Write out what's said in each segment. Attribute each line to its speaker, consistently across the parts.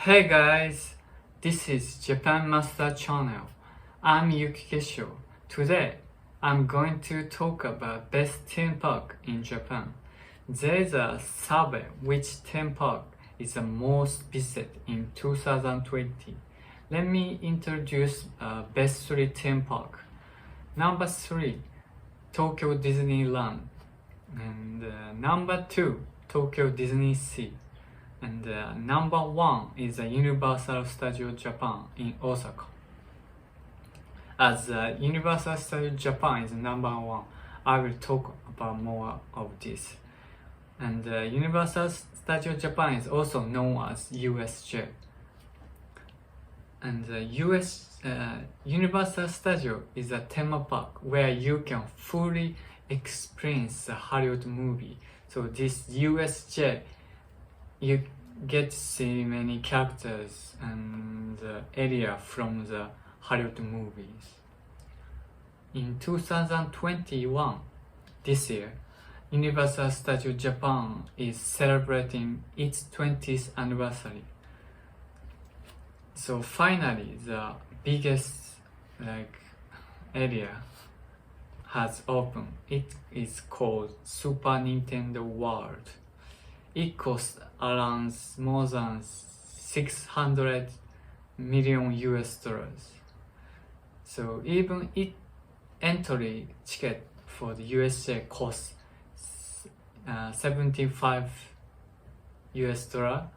Speaker 1: Hey guys, this is Japan Master Channel. I'm Yuki Kesho. Today, I'm going to talk about best theme park in Japan. There's a survey which theme park is the most visited in 2020. Let me introduce best 3 theme park. Number 3, Tokyo Disneyland. And number 2, Tokyo Disney Sea. And number 1 is the Universal Studio Japan in Osaka. As Universal Studio Japan is number 1, I will talk about more of this. And Universal Studio Japan is also known as USJ. And Universal Studio is a theme park where you can fully experience the Hollywood movie. So this USJ, you get to see many characters and area from the Hollywood movies. In 2021, this year, Universal Studio Japan is celebrating its 20th anniversary. So finally, the biggest area has opened. It is called Super Nintendo World. It costs around more than 600 million US dollars. So even entry ticket for the USA costs 75 US dollar.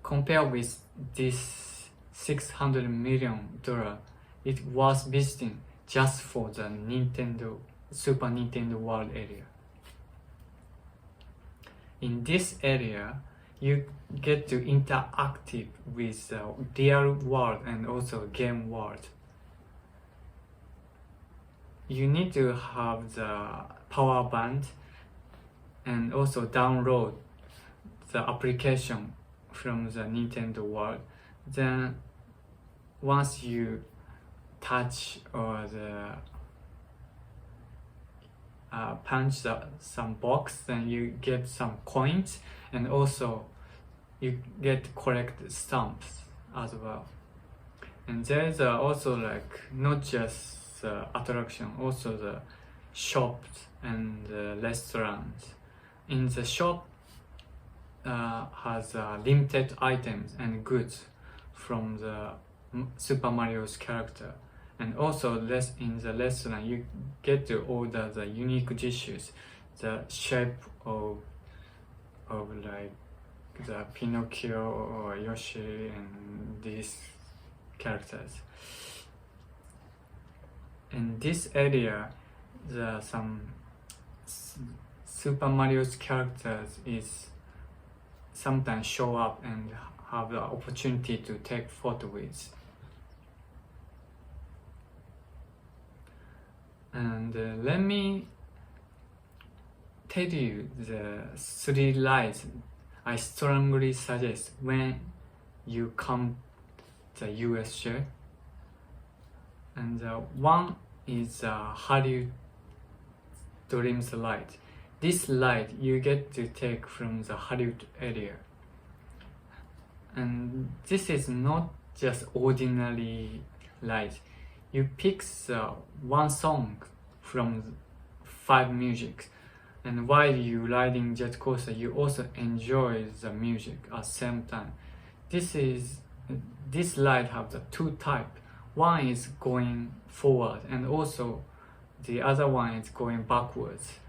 Speaker 1: Compared with this 600 million dollar, it was visiting just for the Super Nintendo World area. In this area, you get to interact with the real world and also game world. You need to have the power band and also download the application from the Nintendo World. Then once you touch or punch some box, then you get some coins, and also you get collect stamps as well. And there's also not just the attraction, also the shops and restaurants. In the shop has limited items and goods from the Super Mario's character. And also in the restaurant, you get to order the unique dishes, the shape of the Pinocchio or Yoshi and these characters. In this area, some Super Mario's characters is sometimes show up and have the opportunity to take photo with. And let me tell you the 3 rides I strongly suggest when you come to USJ. And one is Hollywood Dreams ride. This ride you get to take from the Hollywood area. And this is not just ordinary ride. You pick one song from 5 music, and while you riding jet coaster, you also enjoy the music at the same time. This ride have the 2 type. One is going forward, and also the other one is going backwards.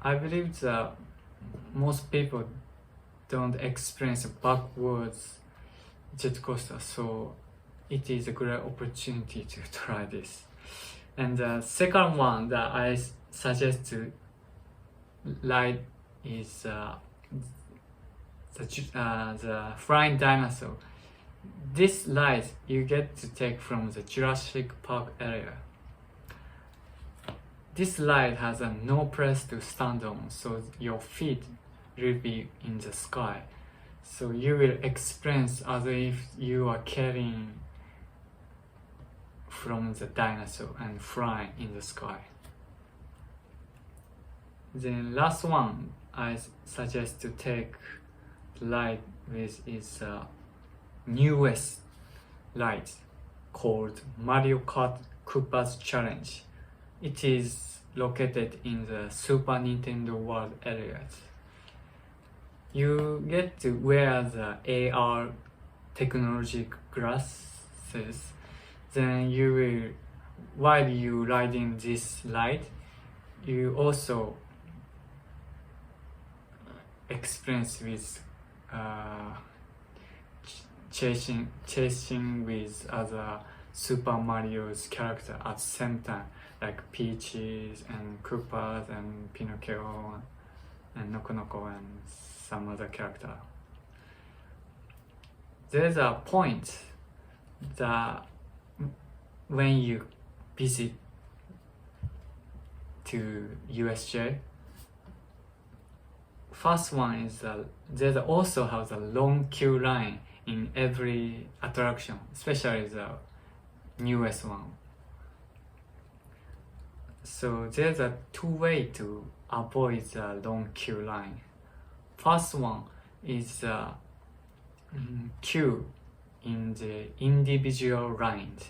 Speaker 1: I believe that most people don't experience backwards jet coaster, so it is a great opportunity to try this. And the second one that I suggest to ride is the Flying Dinosaur. This ride you get to take from the Jurassic Park area. This ride has no place to stand on, so your feet will be in the sky. So you will experience as if you are carrying from the dinosaur and flying in the sky. The last one I suggest to take ride with is newest ride called Mario Kart Koopas Challenge. It is located in the Super Nintendo World areas. You get to wear the AR technology glasses, then you will, while you riding this ride, you also experience with chasing with other Super Mario's character at the same time, like Peaches and Koopas and Pinocchio and Noko Noko and some other character. There's a point that when you visit to USJ, first one is there's also has a long queue line in every attraction, especially the newest one. So there's a two-way to avoid the long queue line. First one is queue in the individual lines.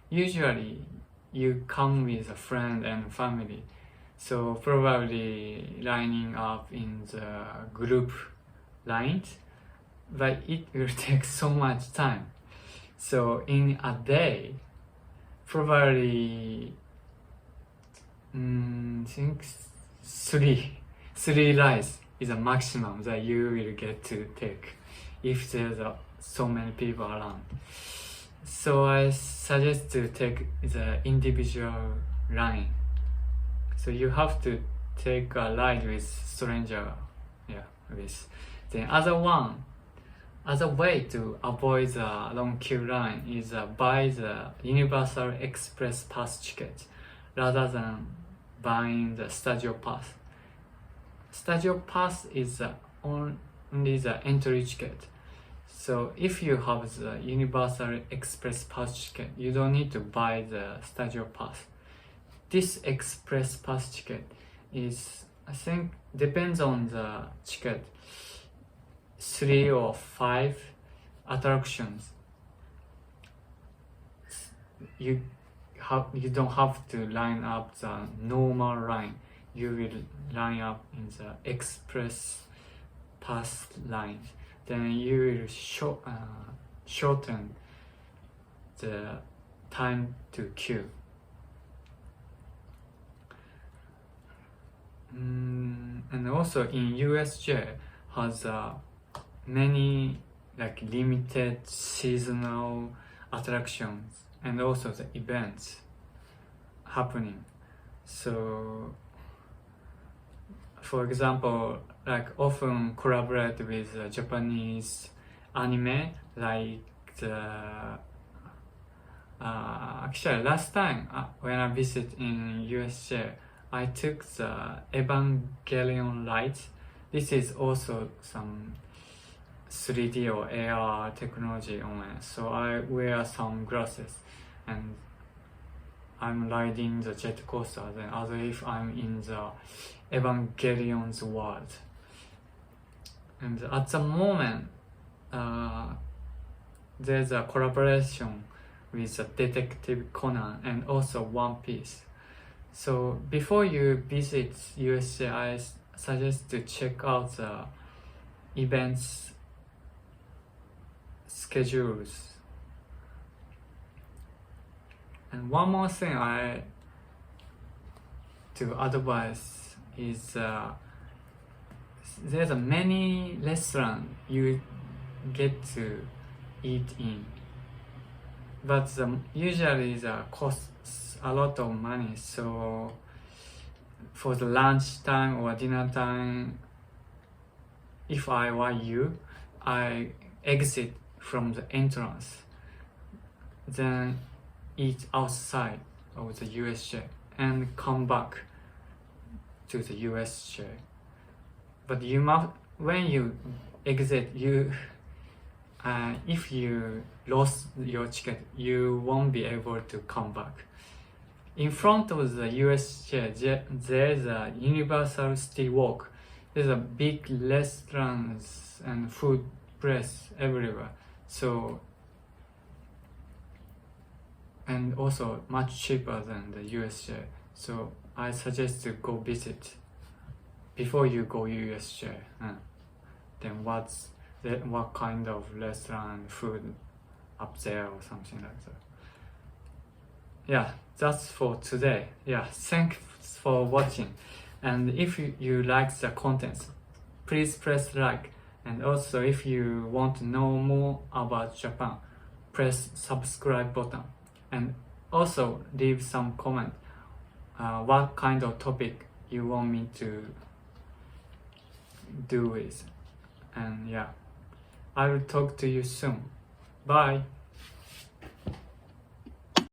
Speaker 1: Usually you come with a friend and family, so probably lining up in the group lines, but it will take so much time. So in a day, probably I think three rides is a maximum that you will get to take if there's so many people around. So I suggest to take the individual line. So you have to take a ride with stranger, with. The other way to avoid the long queue line is buy the Universal Express Pass ticket rather than buying the Stadio Pass. Stadio Pass is only the entry ticket. So if you have the Universal Express Pass ticket, you don't need to buy the Stadio Pass. This Express Pass ticket is, I think, depends on the ticket, 3 or 5 attractions. You don't have to line up the normal line. You will line up in the Express Pass line. Then you will shorten the time to queue. And also in USJ has many like limited seasonal attractions and also the events happening. So for example, like often collaborate with Japanese anime, like the actually last time when I visited in USJ, I took the Evangelion ride. This is also some 3D or AR technology on it. So I wear some glasses and I'm riding the jet coaster then as if I'm in the Evangelion's world. And at the moment, there's a collaboration with Detective Conan and also One Piece. So before you visit USJ, I suggest to check out the events schedules. And one more thing to advise is there's many restaurants you get to eat in, but usually the costs a lot of money. So for the lunch time or dinner time, if I were you, I exit from the entrance, then eat outside of the USJ and come back to the USJ. But you must, when you exit, if you lost your ticket, you won't be able to come back. In front of the USJ, there's a Universal City Walk. there's a big restaurants and food place everywhere. So and also much cheaper than the USJ. So I suggest to go visit before you go USJ. Then what kind of restaurant food up there or something like that. Yeah, that's for today. Yeah, thanks for watching. And if you like the contents, please press like. And also if you want to know more about Japan, press subscribe button. And also leave some comment what kind of topic you want me to do with. And yeah, I will talk to you soon. Bye.